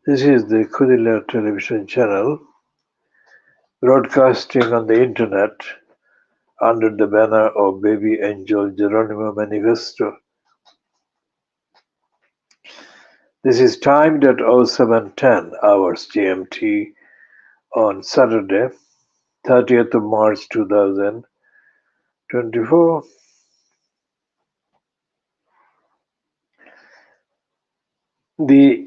This is the KhoodeelaR television channel, broadcasting on the internet under the banner of Baby Angelgeronimo Manifesto. This is timed at 07:10 hours GMT on Saturday, 30th of March 2024. The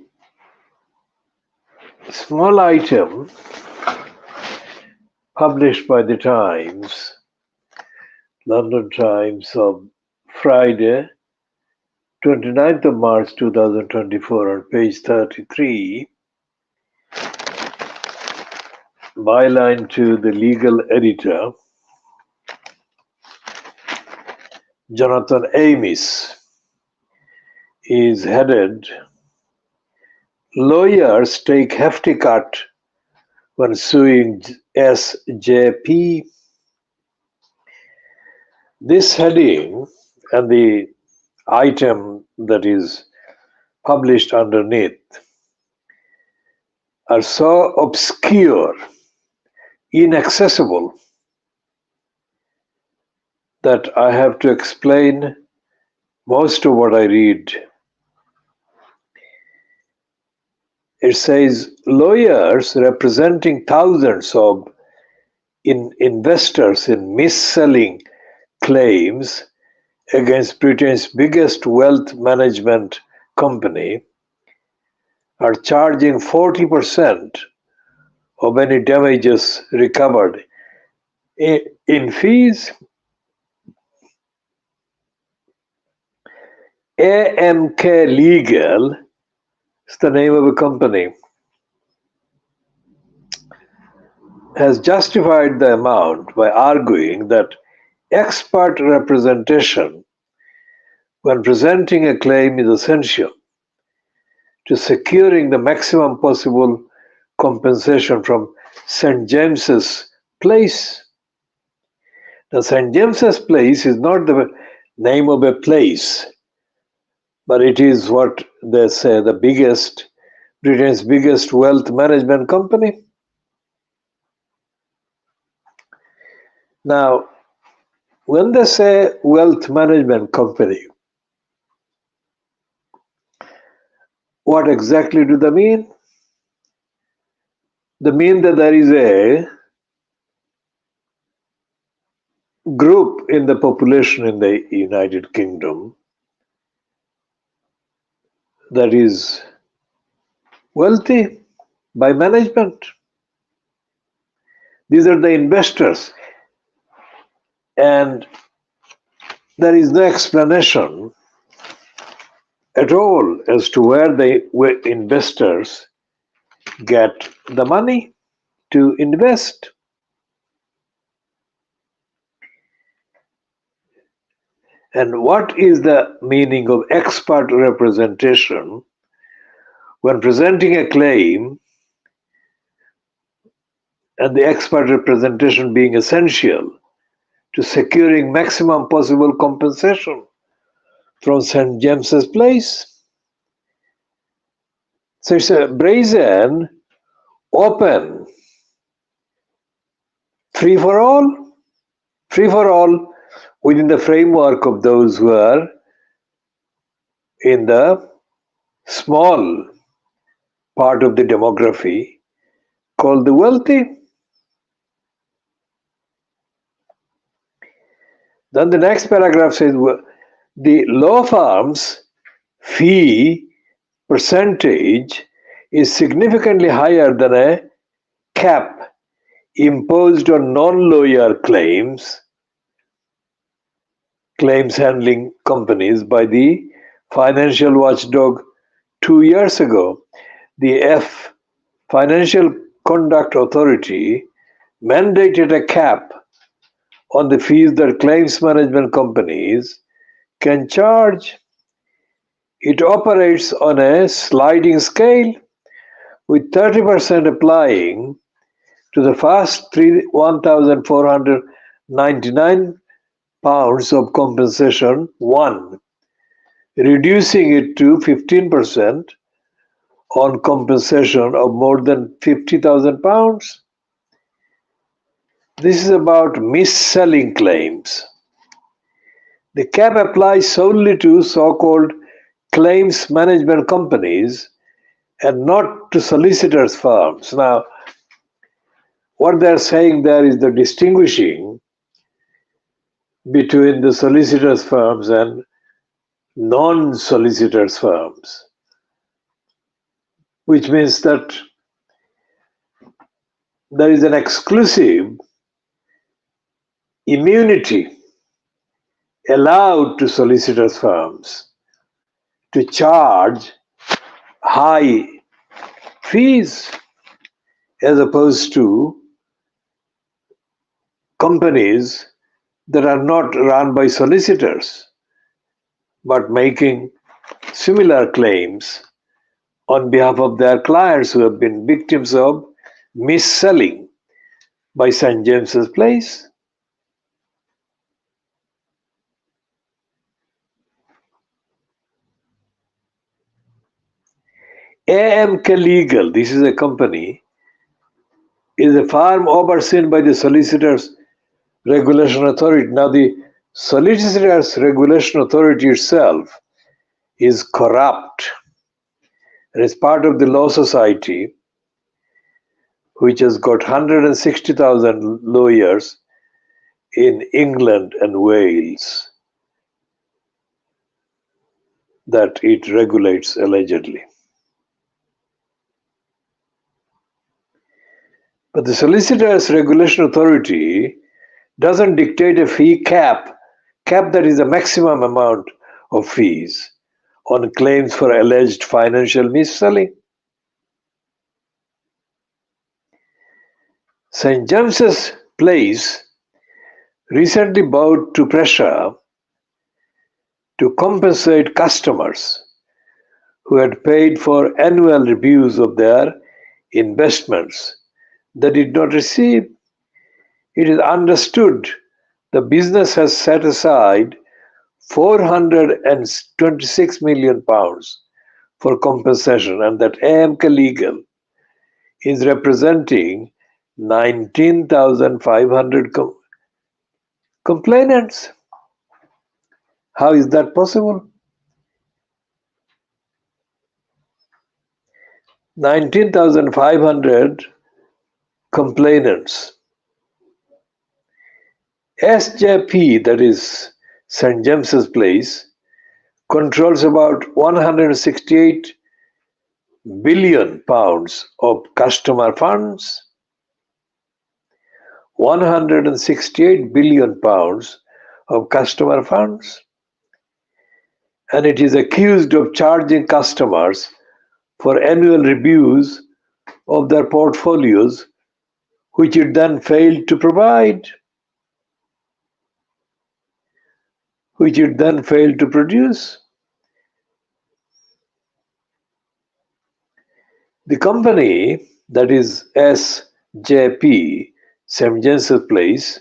small item published by the Times, London Times, of Friday, 29th of March 2024 on page 33, byline to the legal editor, Jonathan Amis, is headed, "Lawyers take hefty cut when suing SJP." This heading and the item that is published underneath are so obscure, inaccessible, that I have to explain most of what I read. It says, lawyers representing thousands of investors in mis-selling claims against Britain's biggest wealth management company are charging 40% of any damages recovered in fees. AMK Legal is the name of a company, has justified the amount by arguing that expert representation when presenting a claim is essential to securing the maximum possible compensation from St. James's Place. Now, St. James's Place is not the name of a place, but it is what they say Britain's biggest wealth management company. Now, when they say wealth management company, what exactly do they mean? They mean that there is a group in the population in the United Kingdom that is wealthy by management. These are the investors. And there is no explanation at all as to where the investors get the money to invest. And what is the meaning of expert representation when presenting a claim, and the expert representation being essential to securing maximum possible compensation from St. James's Place? So it's a brazen, open, free for all within the framework of those who are in the small part of the demography called the wealthy. Then the next paragraph says the law firm's fee percentage is significantly higher than a cap imposed on non-lawyer claims handling companies by the financial watchdog 2 years ago. The Financial Conduct Authority mandated a cap on the fees that claims management companies can charge. It operates on a sliding scale, with 30% applying to the first £1,499 of compensation, reducing it to 15% on compensation of more than £50,000. This is about mis-selling claims. The cap applies solely to so-called claims management companies and not to solicitors' firms. Now, what they're saying there is the distinguishing between the solicitors' firms and non-solicitors' firms, which means that there is an exclusive immunity allowed to solicitors' firms to charge high fees as opposed to companies that are not run by solicitors but making similar claims on behalf of their clients who have been victims of mis-selling by St. James's Place. AMK Legal, this is a company, is a firm overseen by the Solicitors Regulation Authority. Now, the Solicitors Regulation Authority itself is corrupt and is part of the Law Society, which has got 160,000 lawyers in England and Wales that it regulates allegedly. But the Solicitors Regulation Authority doesn't dictate a fee cap that is the maximum amount of fees on claims for alleged financial mis-selling. St. James's Place recently bowed to pressure to compensate customers who had paid for annual reviews of their investments they did not receive. It is understood the business has set aside £426 million for compensation, and that AMK Legal is representing 19,500 complainants. How is that possible? 19,500 complainants. SJP, that is St. James's Place, controls about £168 billion of customer funds. £168 billion of customer funds. And it is accused of charging customers for annual reviews of their portfolios, which it then failed to provide, which it then failed to produce. The company, that is SJP, St. James's Place,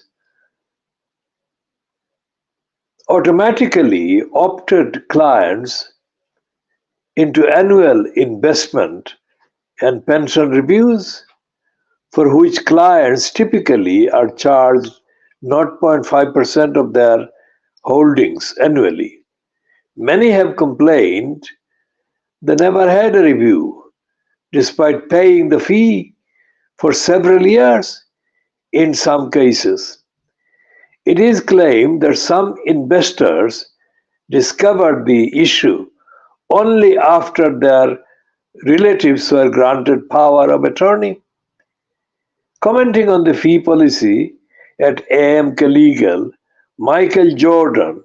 automatically opted clients into annual investment and pension reviews, for which clients typically are charged 0.5% of their holdings annually. Many have complained they never had a review, despite paying the fee for several years in some cases. It is claimed that some investors discovered the issue only after their relatives were granted power of attorney. Commenting on the fee policy at AMK Legal, Michael Jordan,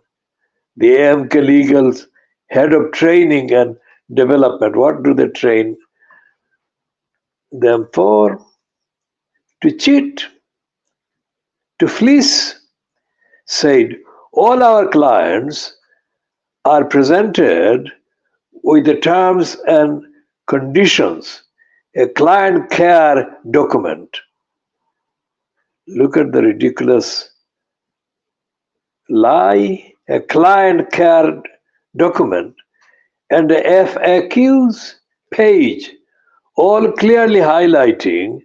the AMK Legal's head of training and development, what do they train them for? To cheat, to fleece, said, all our clients are presented with the terms and conditions, a client care document. Look at the ridiculous lie, a client care document, and the FAQs page, all clearly highlighting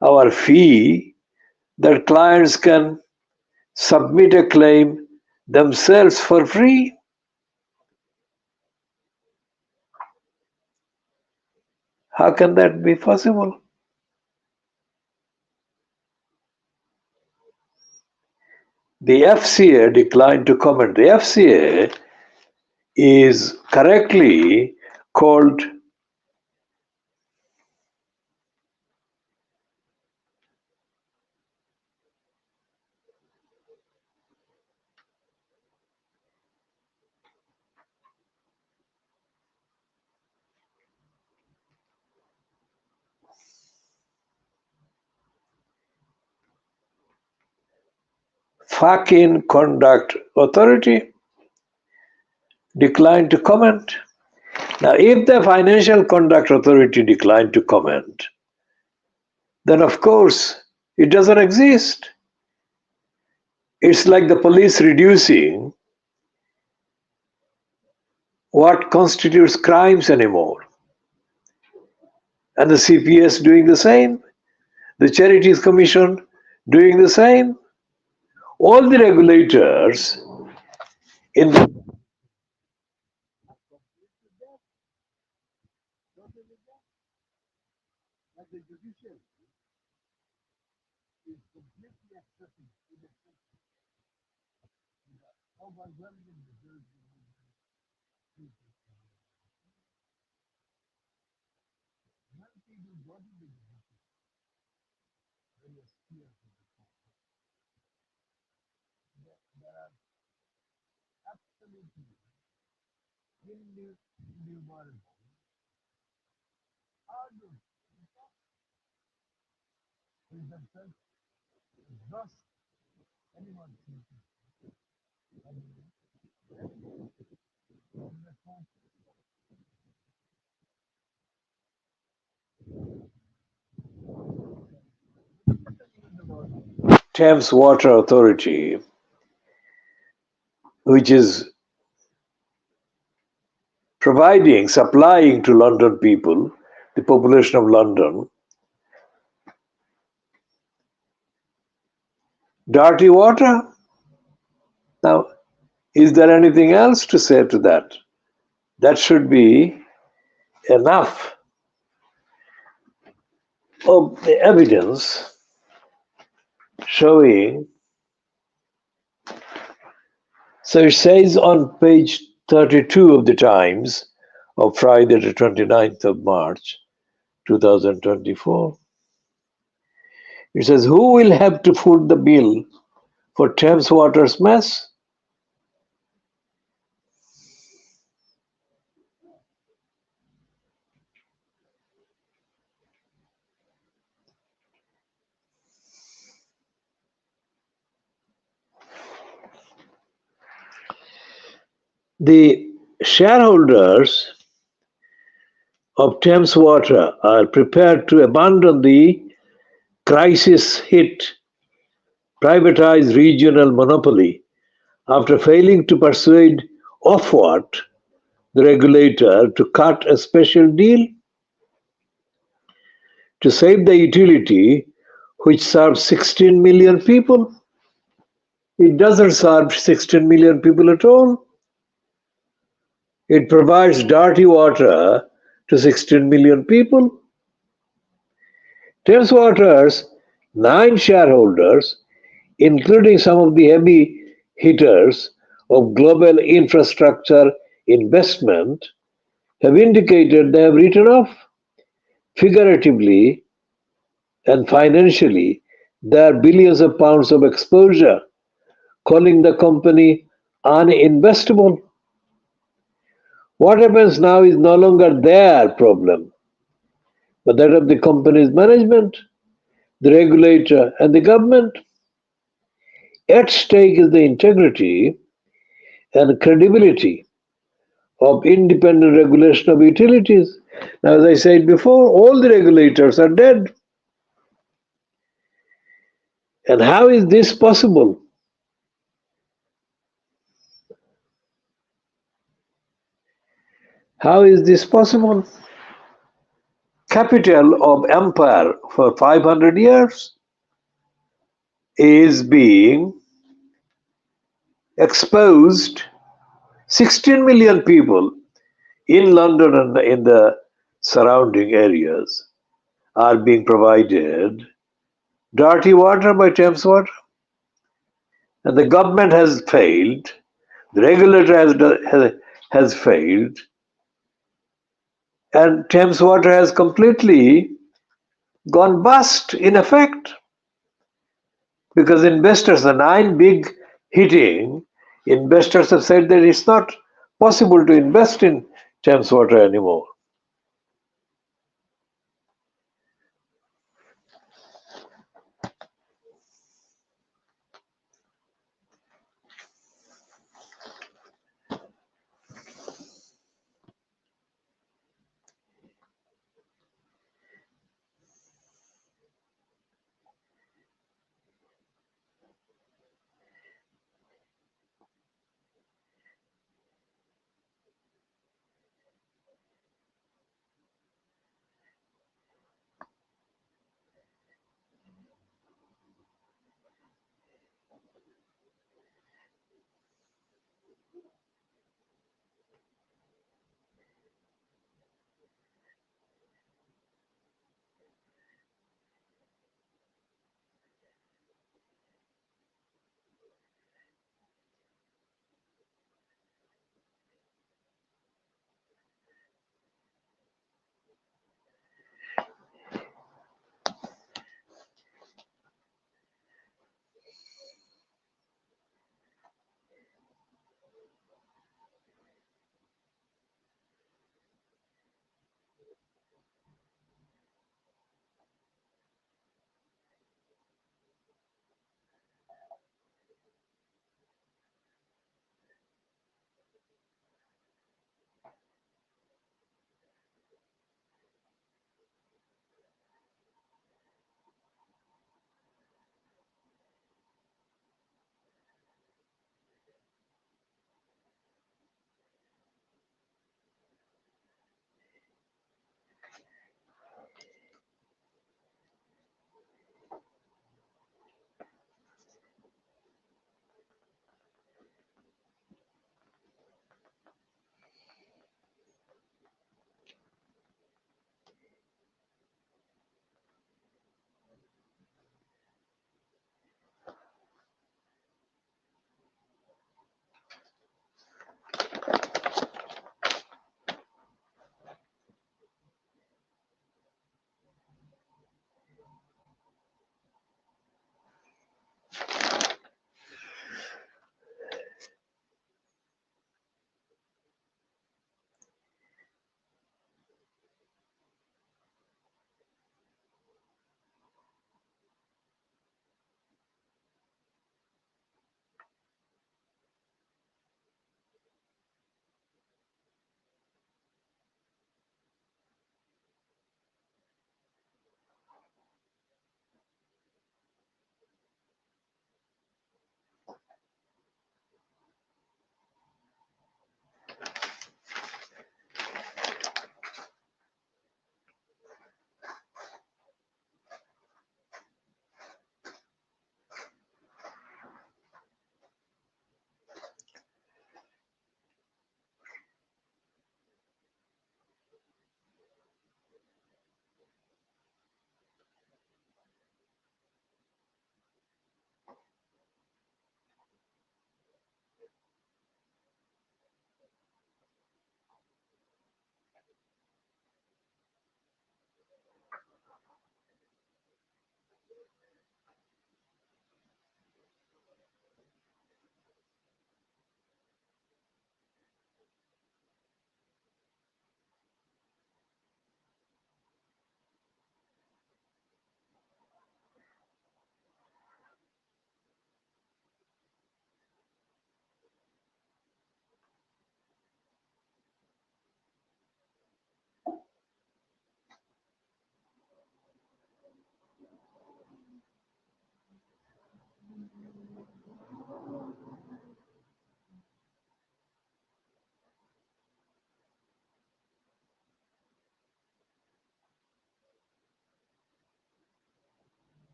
our fee that clients can submit a claim themselves for free. How can that be possible? The FCA declined to comment. The FCA is correctly called Fucking Conduct Authority, declined to comment. Now, if the Financial Conduct Authority declined to comment, then of course it doesn't exist. It's like the police reducing what constitutes crimes anymore, and the CPS doing the same, the Charities Commission doing the same. All the regulators in the Thames Water Authority, which is supplying to London people, the population of London, dirty water. Now, is there anything else to say to that? That should be enough of the evidence showing. So it says on page 32 of the Times of Friday the 29th of March 2024, it says, who will have to foot the bill for Thames Water's mess? The shareholders of Thames Water are prepared to abandon the crisis-hit privatized regional monopoly after failing to persuade Ofwat, the regulator, to cut a special deal to save the utility which serves 16 million people. It doesn't serve 16 million people at all. It provides dirty water to 16 million people. Thames Water's 9 shareholders, including some of the heavy hitters of global infrastructure investment, have indicated they have written off, figuratively and financially, their billions of pounds of exposure, calling the company uninvestable. What happens now is no longer their problem, but that of the company's management, the regulator, and the government. At stake is the integrity and credibility of independent regulation of utilities. Now, as I said before, all the regulators are dead. And how is this possible? How is this possible? capital of empire for 500 years is being exposed. 16 million people in London and in the surrounding areas are being provided dirty water by Thames Water. And the government has failed, the regulator has failed, and Thames Water has completely gone bust in effect. Because investors, the 9 big hitting investors have said that it's not possible to invest in Thames Water anymore.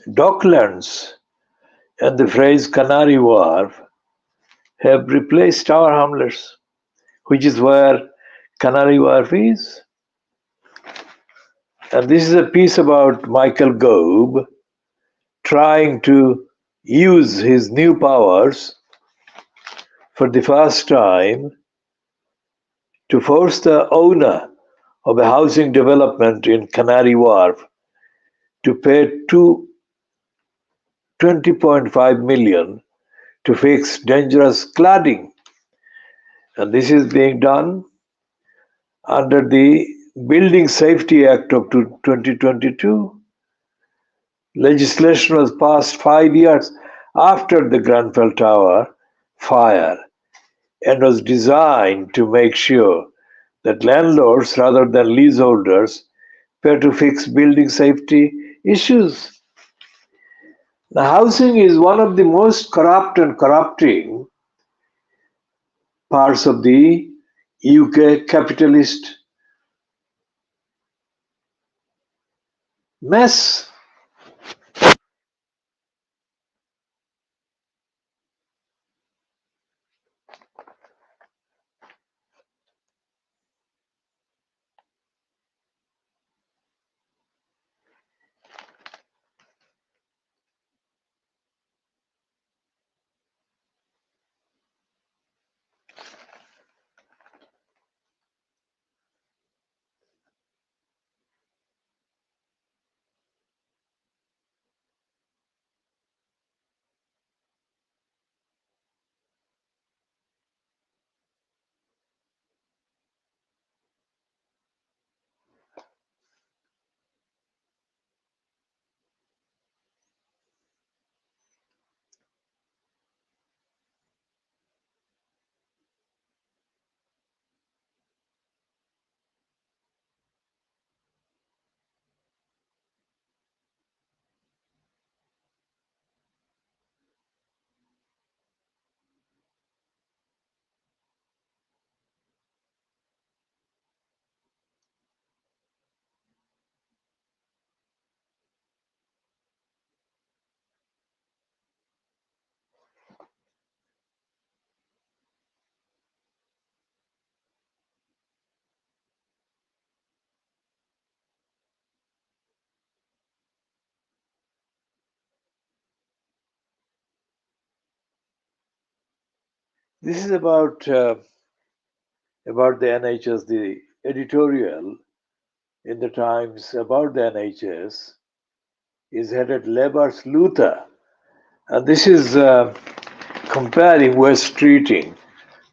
Docklands and the phrase Canary Wharf have replaced our hamlets, which is where Canary Wharf is. And this is a piece about Michael Gove trying to use his new powers for the first time to force the owner of a housing development in Canary Wharf to pay 20.5 million to fix dangerous cladding. And this is being done under the Building Safety Act of 2022. Legislation was passed 5 years after the Grenfell Tower fire and was designed to make sure that landlords rather than leaseholders pay to fix building safety issues. The housing is one of the most corrupt and corrupting parts of the UK capitalist mess. This is about the NHS. The editorial in the Times about the NHS is headed Labour's Luther, and this is comparing West Streeting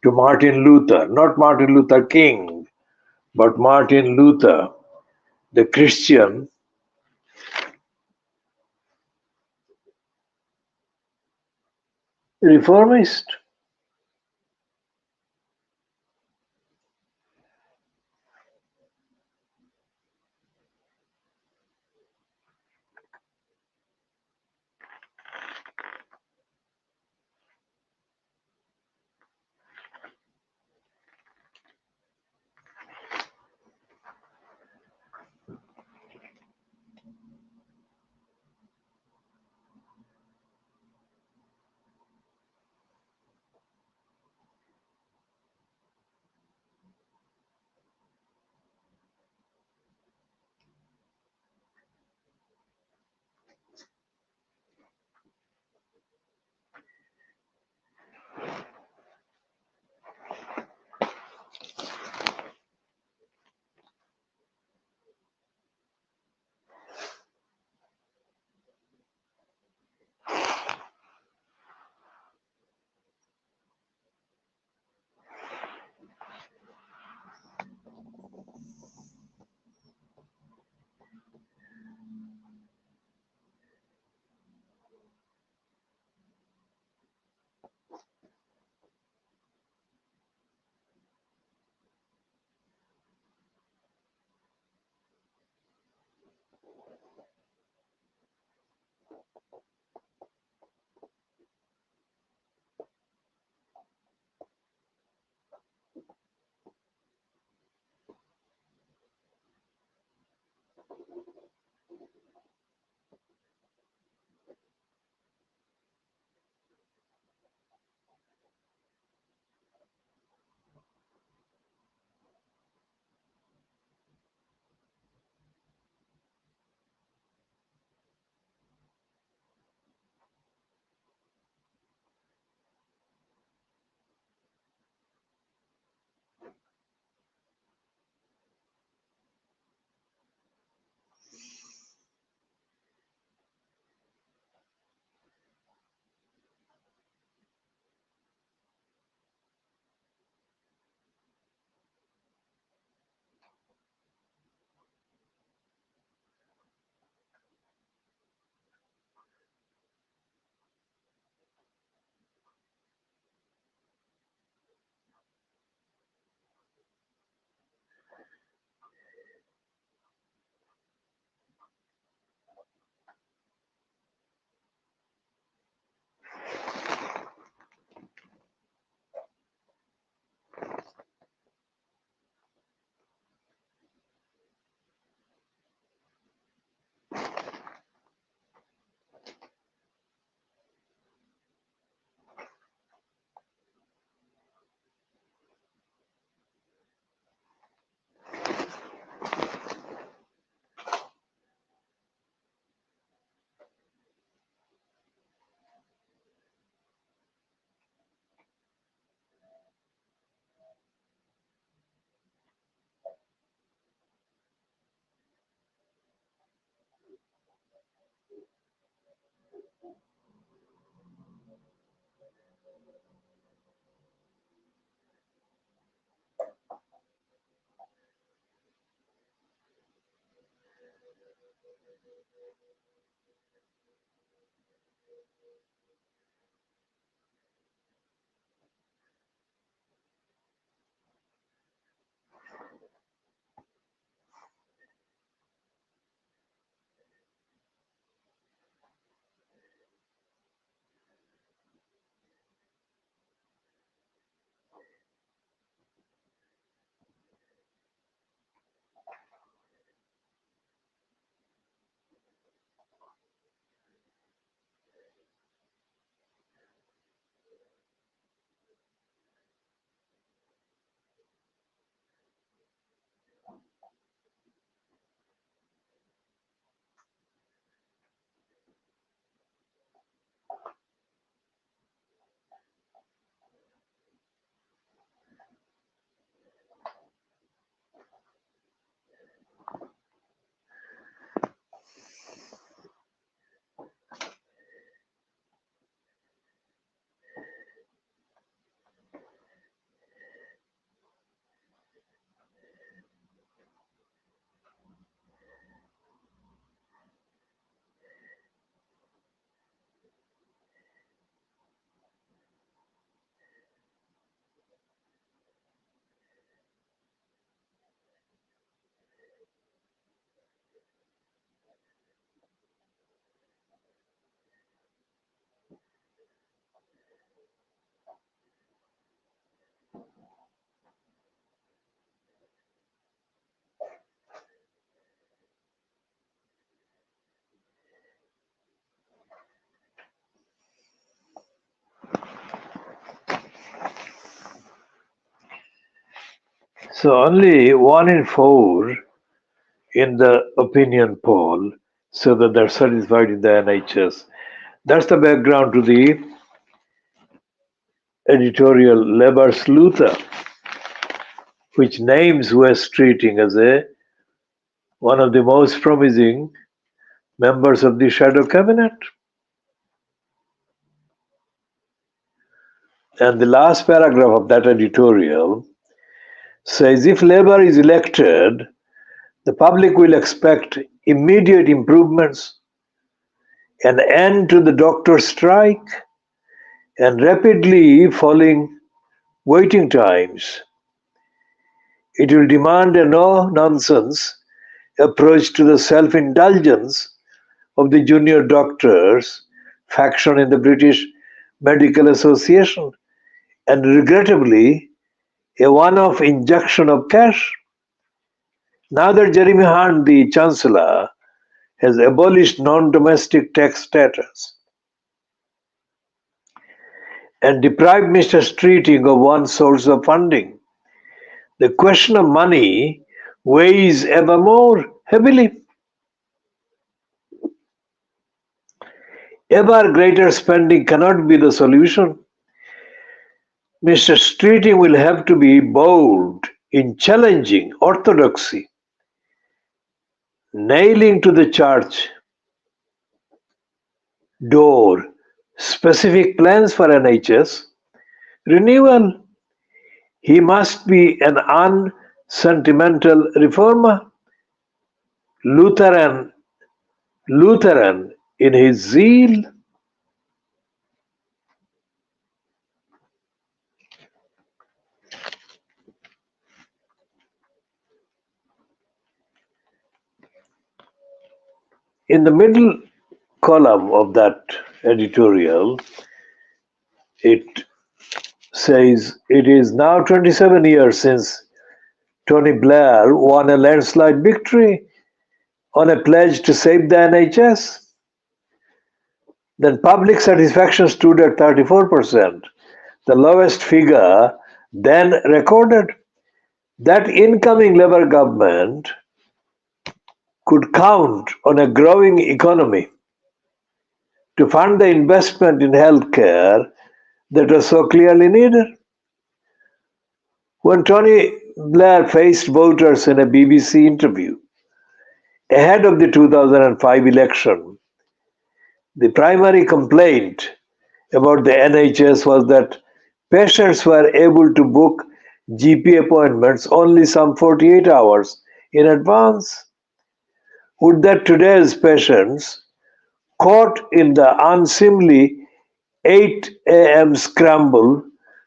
to Martin Luther, not Martin Luther King, but Martin Luther, the Christian reformist. So only 1 in 4 in the opinion poll so that they're satisfied in the NHS. That's the background to the editorial Labour's Luther, which names West Streeting as one of the most promising members of the shadow cabinet. And the last paragraph of that editorial says if Labour is elected, the public will expect immediate improvements, an end to the doctor strike, and rapidly falling waiting times. It will demand a no-nonsense approach to the self-indulgence of the junior doctors faction in the British Medical Association, and regrettably, a one-off injection of cash. Now that Jeremy Hunt, the Chancellor, has abolished non-domestic tax status and deprived Mr. Streeting of one source of funding, the question of money weighs ever more heavily. Ever greater spending cannot be the solution. Mr. Streeting will have to be bold in challenging orthodoxy, nailing to the church door specific plans for NHS renewal. He must be an unsentimental reformer, Lutheran in his zeal. In the middle column of that editorial, it says it is now 27 years since Tony Blair won a landslide victory on a pledge to save the NHS. Then public satisfaction stood at 34%, the lowest figure then recorded. That incoming Labour government could count on a growing economy to fund the investment in healthcare that was so clearly needed. When Tony Blair faced voters in a BBC interview ahead of the 2005 election, the primary complaint about the NHS was that patients were able to book GP appointments only some 48 hours in advance. Would that today's patients, caught in the unseemly 8 a.m. scramble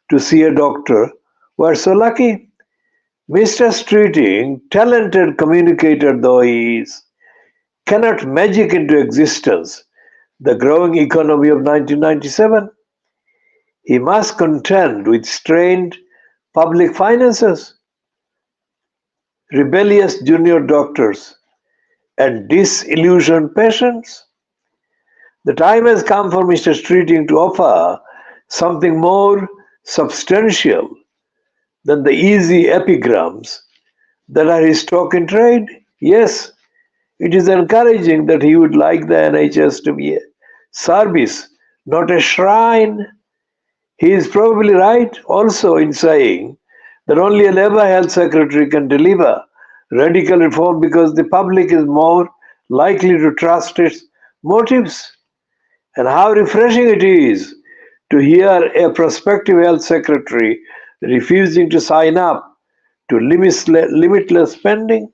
to see a doctor, were so lucky? Mr. Streeting, talented communicator though he is, cannot magic into existence the growing economy of 1997. He must contend with strained public finances, rebellious junior doctors, and disillusioned patients. The time has come for Mr. Streeting to offer something more substantial than the easy epigrams that are his stock in trade. Yes, it is encouraging that he would like the NHS to be a service, not a shrine. He is probably right also in saying that only a Labour Health Secretary can deliver radical reform because the public is more likely to trust its motives. And how refreshing it is to hear a prospective health secretary refusing to sign up to limitless spending.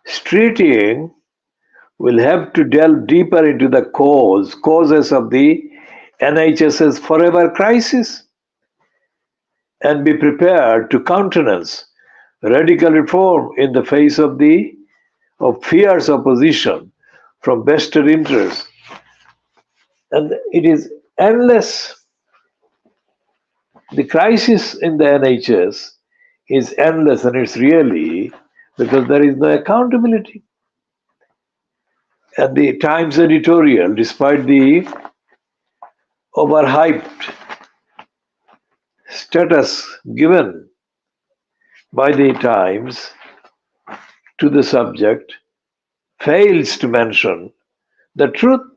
Streeting will have to delve deeper into the causes of the NHS's forever crisis and be prepared to countenance radical reform in the face of fierce opposition from vested interests. And it is endless. The crisis in the NHS is endless, and it's really because there is no accountability. And the Times editorial, despite the overhyped status given by the Times to the subject, fails to mention the truth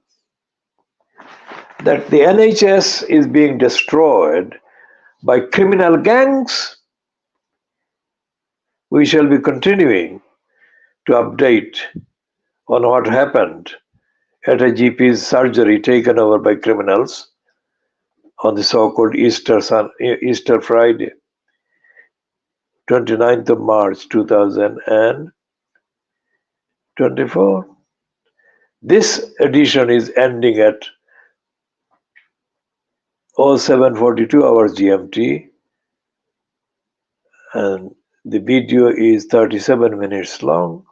that the NHS is being destroyed by criminal gangs. We shall be continuing to update on what happened at a GP's surgery taken over by criminals on the so-called Easter Friday, 29th of March 2024. This edition is ending at 07:42 hours GMT, and the video is 37 minutes long.